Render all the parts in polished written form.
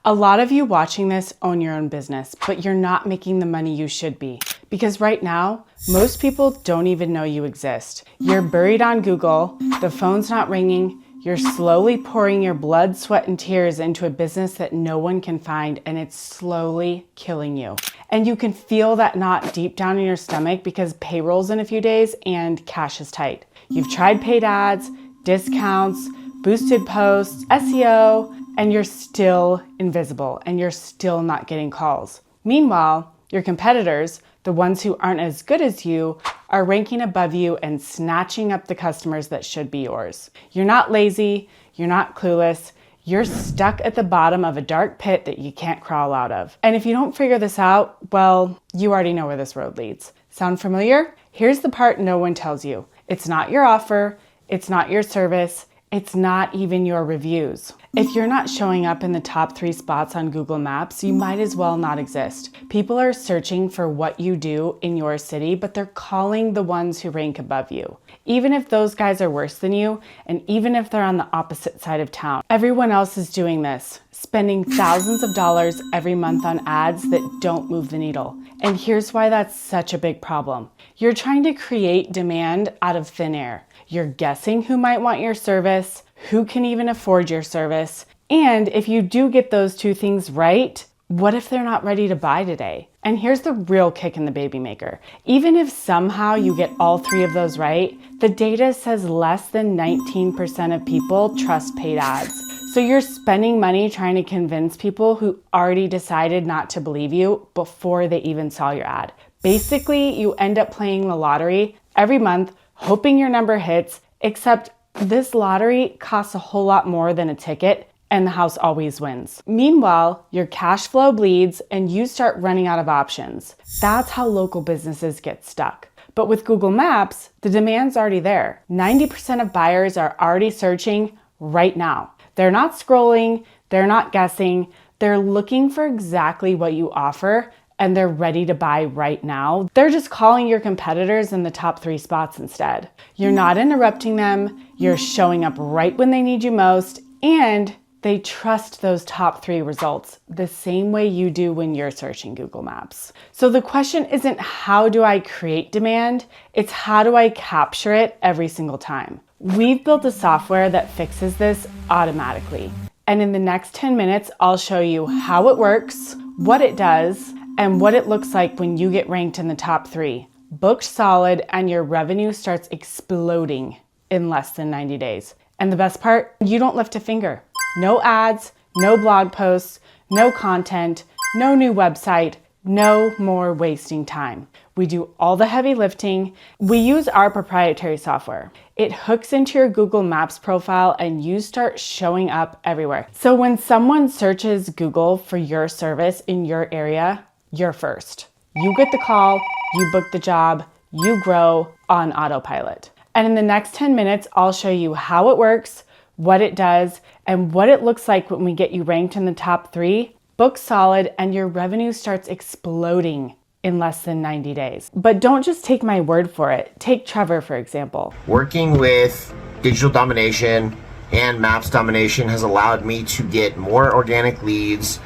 A lot of you watching this own your own business, but you're not making the money you should be. Because right now, most people don't even know you exist. You're buried on Google, the phone's not ringing, you're slowly pouring your blood, sweat, and tears into a business that no one can find, and it's slowly killing you. And you can feel that knot deep down in your stomach because payroll's in a few days and cash is tight. You've tried paid ads, discounts, boosted posts, SEO, and you're still invisible and you're still not getting calls. Meanwhile, your competitors, the ones who aren't as good as you, are ranking above you and snatching up the customers that should be yours. You're not lazy, you're not clueless, you're stuck at the bottom of a dark pit that you can't crawl out of. And if you don't figure this out, well, you already know where this road leads. Sound familiar? Here's the part no one tells you. It's not your offer, it's not your service, it's not even your reviews. If you're not showing up in the top 3 spots on Google Maps, you might as well not exist. People are searching for what you do in your city, but they're calling the ones who rank above you. Even if those guys are worse than you, and even if they're on the opposite side of town, everyone else is doing this, spending thousands of dollars every month on ads that don't move the needle. And here's why that's such a big problem. You're trying to create demand out of thin air. You're guessing who might want your service, who can even afford your service, and if you do get those 2 things right, what if they're not ready to buy today? And here's the real kick in the baby maker. Even if somehow you get all 3 of those right, the data says less than 19% of people trust paid ads. So you're spending money trying to convince people who already decided not to believe you before they even saw your ad. Basically, you end up playing the lottery every month, hoping your number hits, except this lottery costs a whole lot more than a ticket, and the house always wins. Meanwhile, your cash flow bleeds and you start running out of options. That's how local businesses get stuck. But with Google Maps, the demand's already there. 90% of buyers are already searching right now. They're not scrolling, they're not guessing, they're looking for exactly what you offer, and they're ready to buy right now. They're just calling your competitors in the top 3 spots instead. You're not interrupting them, you're showing up right when they need you most, and they trust those top 3 results the same way you do when you're searching Google Maps. So the question isn't how do I create demand, it's how do I capture it every single time. We've built a software that fixes this automatically. And in the next 10 minutes, I'll show you how it works, what it does, and what it looks like when you get ranked in the top 3, booked solid, and your revenue starts exploding in less than 90 days. And the best part, you don't lift a finger. No ads, no blog posts, no content, no new website, no more wasting time. We do all the heavy lifting. We use our proprietary software. It hooks into your Google Maps profile and you start showing up everywhere. So when someone searches Google for your service in your area, you're first. You get the call, you book the job, you grow on autopilot. And in the next 10 minutes, I'll show you how it works, what it does, and what it looks like when we get you ranked in the top 3, book solid, and your revenue starts exploding in less than 90 days. But don't just take my word for it. Take Trevor, for example. Working with digital domination and maps domination has allowed me to get more organic leads,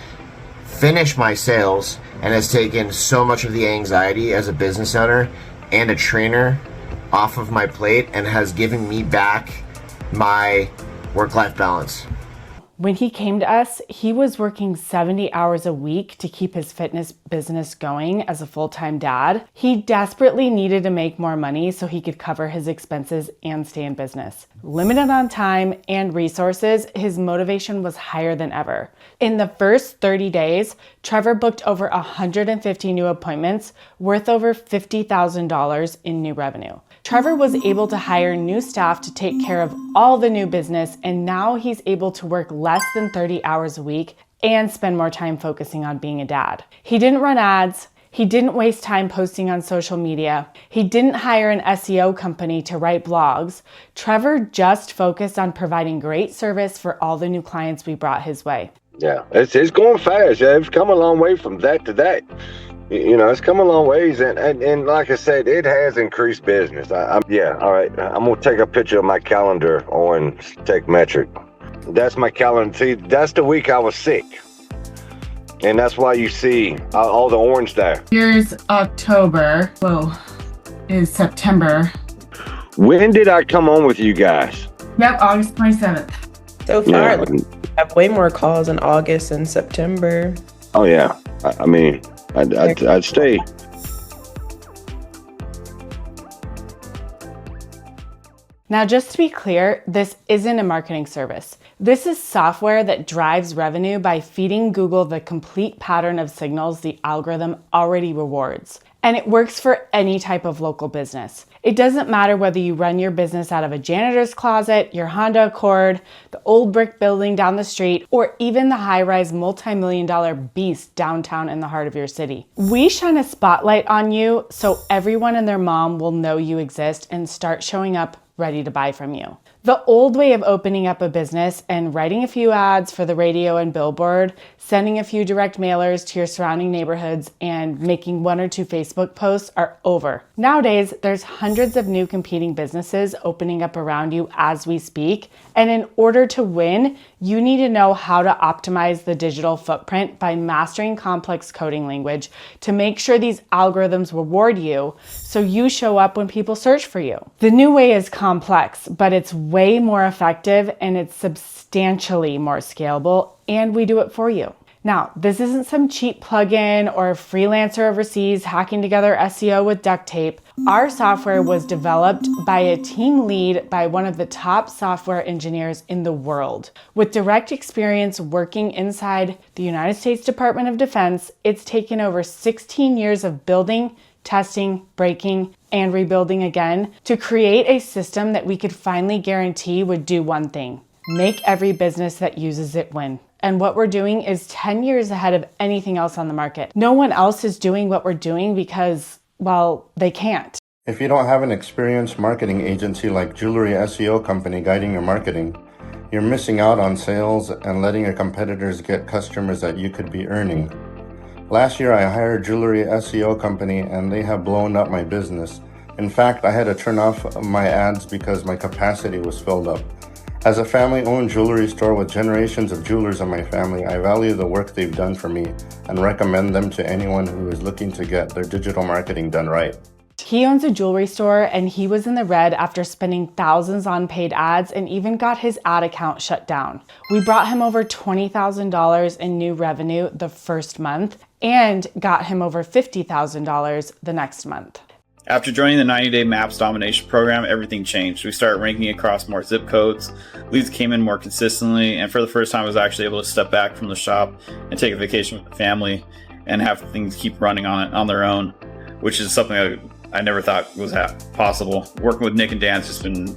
finish my sales, and has taken so much of the anxiety as a business owner and a trainer off of my plate and has given me back my work-life balance. When he came to us, he was working 70 hours a week to keep his fitness business going as a full-time dad. He desperately needed to make more money so he could cover his expenses and stay in business. Limited on time and resources, his motivation was higher than ever. In the first 30 days, Trevor booked over 150 new appointments worth over $50,000 in new revenue. Trevor was able to hire new staff to take care of all the new business, and now he's able to work less than 30 hours a week and spend more time focusing on being a dad. He didn't run ads. He didn't waste time posting on social media. He didn't hire an SEO company to write blogs. Trevor just focused on providing great service for all the new clients we brought his way. Yeah, it's going fast. Yeah, it's come a long way from that to that. You know, it's come a long ways, and like I said, it has increased business. Yeah, all right. I'm gonna take a picture of my calendar on Tech Metric. That's my calendar. See, that's the week I was sick. And that's why you see all the orange there. Here's October. Whoa, is September. When did I come on with you guys? Yep, August 27th. So far, we have way more calls in August and September. Oh yeah, I mean, I'd stay. Now, just to be clear, this isn't a marketing service. This is software that drives revenue by feeding Google the complete pattern of signals the algorithm already rewards. And it works for any type of local business. It doesn't matter whether you run your business out of a janitor's closet, your Honda Accord, the old brick building down the street, or even the high-rise multi-million-dollar beast downtown in the heart of your city. We shine a spotlight on you so everyone and their mom will know you exist and start showing up ready to buy from you. The old way of opening up a business and writing a few ads for the radio and billboard, sending a few direct mailers to your surrounding neighborhoods, and making 1 or 2 Facebook posts are over. Nowadays, there's hundreds of new competing businesses opening up around you as we speak, and in order to win, you need to know how to optimize the digital footprint by mastering complex coding language to make sure these algorithms reward you so you show up when people search for you. The new way is complex, but it's way more effective and it's substantially more scalable, and we do it for you. Now, this isn't some cheap plugin or a freelancer overseas hacking together SEO with duct tape. Our software was developed by a team lead by one of the top software engineers in the world. With direct experience working inside the United States Department of Defense, it's taken over 16 years of building, testing, breaking, and rebuilding again to create a system that we could finally guarantee would do one thing: make every business that uses it win. And what we're doing is 10 years ahead of anything else on the market. No one else is doing what we're doing because, well, they can't. If you don't have an experienced marketing agency like Jewelry SEO Company guiding your marketing, you're missing out on sales and letting your competitors get customers that you could be earning. Last year, I hired Jewelry SEO Company and they have blown up my business. In fact, I had to turn off my ads because my capacity was filled up. As a family-owned jewelry store with generations of jewelers in my family, I value the work they've done for me and recommend them to anyone who is looking to get their digital marketing done right. He owns a jewelry store and he was in the red after spending thousands on paid ads and even got his ad account shut down. We brought him over $20,000 in new revenue the first month and got him over $50,000 the next month. After joining the 90-day Maps Domination program, everything changed. We started ranking across more zip codes, leads came in more consistently, and for the first time I was actually able to step back from the shop and take a vacation with the family and have things keep running on their own, which is something that I never thought was possible. Working with Nick and Dan's just been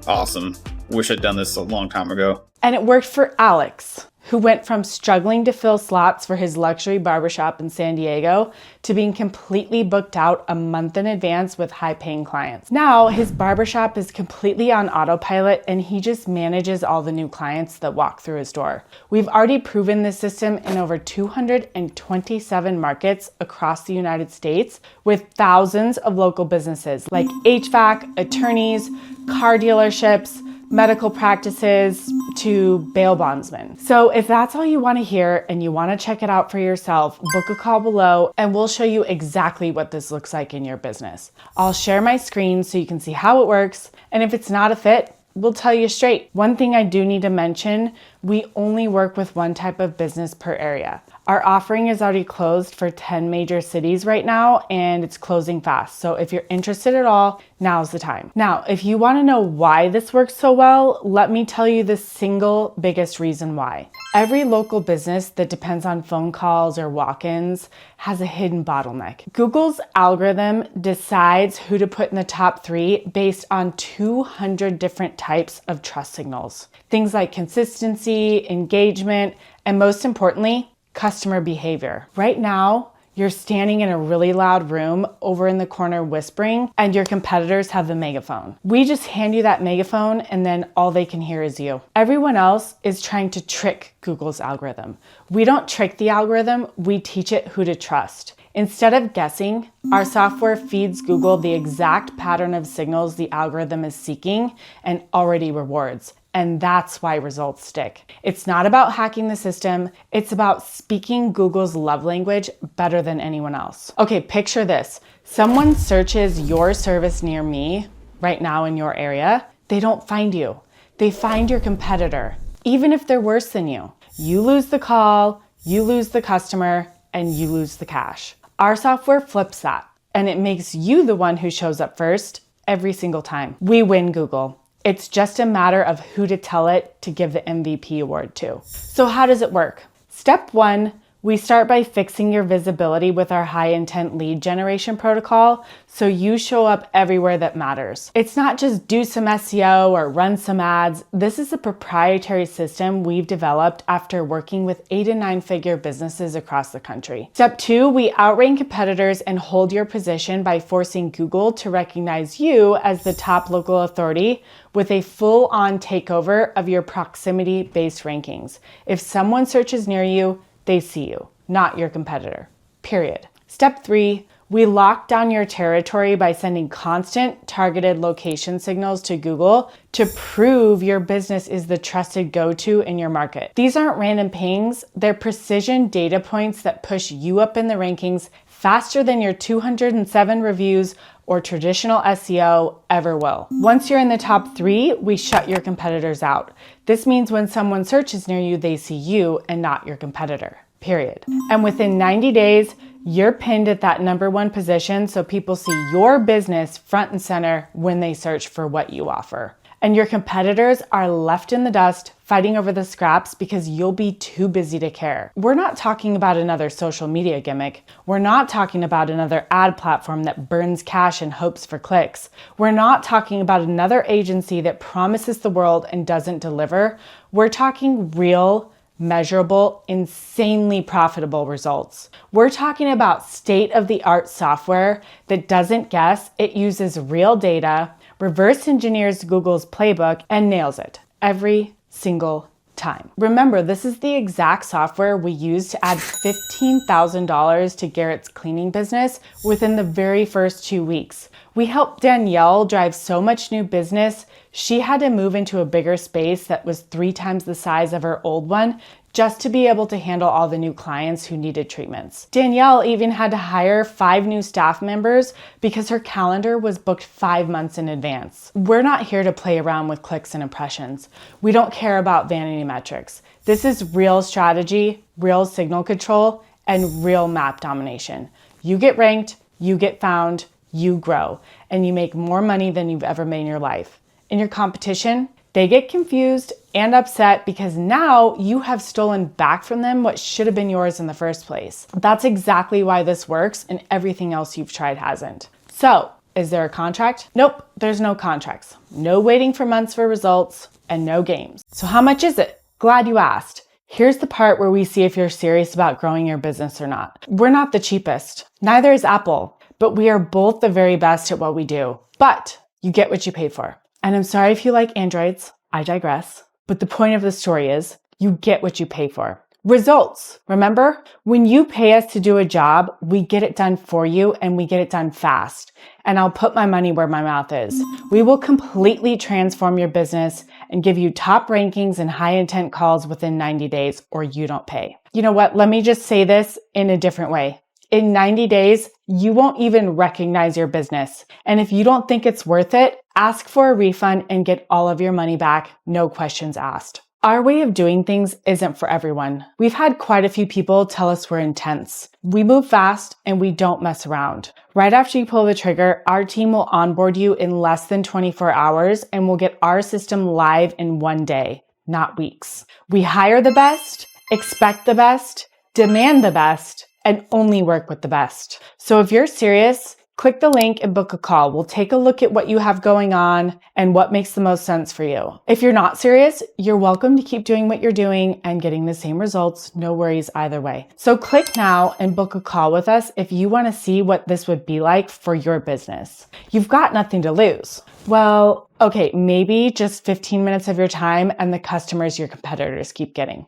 awesome. Wish I'd done this a long time ago. And it worked for Alex, who went from struggling to fill slots for his luxury barbershop in San Diego to being completely booked out a month in advance with high-paying clients. Now, his barbershop is completely on autopilot and he just manages all the new clients that walk through his door. We've already proven this system in over 227 markets across the United States with thousands of local businesses like HVAC, attorneys, car dealerships, medical practices, to bail bondsmen. So if that's all you want to hear and you want to check it out for yourself, book a call below and we'll show you exactly what this looks like in your business. I'll share my screen so you can see how it works, and if it's not a fit, we'll tell you straight. One thing I do need to mention, we only work with one type of business per area. Our offering is already closed for 10 major cities right now, and it's closing fast. So if you're interested at all, now's the time. Now, if you want to know why this works so well, let me tell you the single biggest reason why. Every local business that depends on phone calls or walk-ins has a hidden bottleneck. Google's algorithm decides who to put in the top 3 based on 200 different types of trust signals. Things like consistency, engagement, and most importantly, customer behavior. Right now, you're standing in a really loud room over in the corner whispering, and your competitors have the megaphone. We just hand you that megaphone and then all they can hear is you. Everyone else is trying to trick Google's algorithm. We don't trick the algorithm, we teach it who to trust. Instead of guessing, our software feeds Google the exact pattern of signals the algorithm is seeking and already rewards. And that's why results stick. It's not about hacking the system. It's about speaking Google's love language better than anyone else. Okay, picture this. Someone searches your service near me right now in your area. They don't find you. They find your competitor, even if they're worse than you. You lose the call, you lose the customer, and you lose the cash. Our software flips that, and it makes you the one who shows up first every single time. We win Google. It's just a matter of who to tell it to give the MVP award to. So how does it work? Step 1, we start by fixing your visibility with our high intent lead generation protocol so you show up everywhere that matters. It's not just do some SEO or run some ads. This is a proprietary system we've developed after working with 8 and 9 figure businesses across the country. Step 2, we outrank competitors and hold your position by forcing Google to recognize you as the top local authority with a full-on takeover of your proximity-based rankings. If someone searches near you, they see you, not your competitor, period. Step 3, we lock down your territory by sending constant targeted location signals to Google to prove your business is the trusted go-to in your market. These aren't random pings, they're precision data points that push you up in the rankings faster than your 207 reviews or traditional SEO ever will. Once you're in the top 3, we shut your competitors out. This means when someone searches near you, they see you and not your competitor, period. And within 90 days, you're pinned at that number 1 position so people see your business front and center when they search for what you offer. And your competitors are left in the dust fighting over the scraps because you'll be too busy to care. We're not talking about another social media gimmick. We're not talking about another ad platform that burns cash and hopes for clicks. We're not talking about another agency that promises the world and doesn't deliver. We're talking real, measurable, insanely profitable results. We're talking about state-of-the-art software that doesn't guess, it uses real data, reverse engineers Google's playbook, and nails it every single time. Remember, this is the exact software we used to add $15,000 to Garrett's cleaning business within the very first 2 weeks. We helped Danielle drive so much new business, she had to move into a bigger space that was 3 times the size of her old one just to be able to handle all the new clients who needed treatments. Danielle even had to hire 5 new staff members because her calendar was booked 5 months in advance. We're not here to play around with clicks and impressions. We don't care about vanity metrics. This is real strategy, real signal control, and real map domination. You get ranked, you get found, you grow, and you make more money than you've ever made in your life. In your competition, they get confused and upset because now you have stolen back from them what should have been yours in the first place. That's exactly why this works and everything else you've tried hasn't. So, is there a contract? Nope, there's no contracts. No waiting for months for results and no games. So how much is it? Glad you asked. Here's the part where we see if you're serious about growing your business or not. We're not the cheapest. Neither is Apple, but we are both the very best at what we do. But you get what you pay for. And I'm sorry if you like androids, I digress. But the point of the story is you get what you pay for. Results. Remember, when you pay us to do a job, we get it done for you and we get it done fast. And I'll put my money where my mouth is. We will completely transform your business and give you top rankings and high intent calls within 90 days or you don't pay. You know what? Let me just say this in a different way. In 90 days, you won't even recognize your business. And if you don't think it's worth it, ask for a refund and get all of your money back, no questions asked. Our way of doing things isn't for everyone. We've had quite a few people tell us we're intense. We move fast and we don't mess around. Right after you pull the trigger, our team will onboard you in less than 24 hours and we'll get our system live in 1 day, not weeks. We hire the best, expect the best, demand the best, and only work with the best. So if you're serious, click the link and book a call. We'll take a look at what you have going on and what makes the most sense for you. If you're not serious, you're welcome to keep doing what you're doing and getting the same results. No worries either way. So click now and book a call with us if you want to see what this would be like for your business. You've got nothing to lose. Well, okay, maybe just 15 minutes of your time and the customers your competitors keep getting.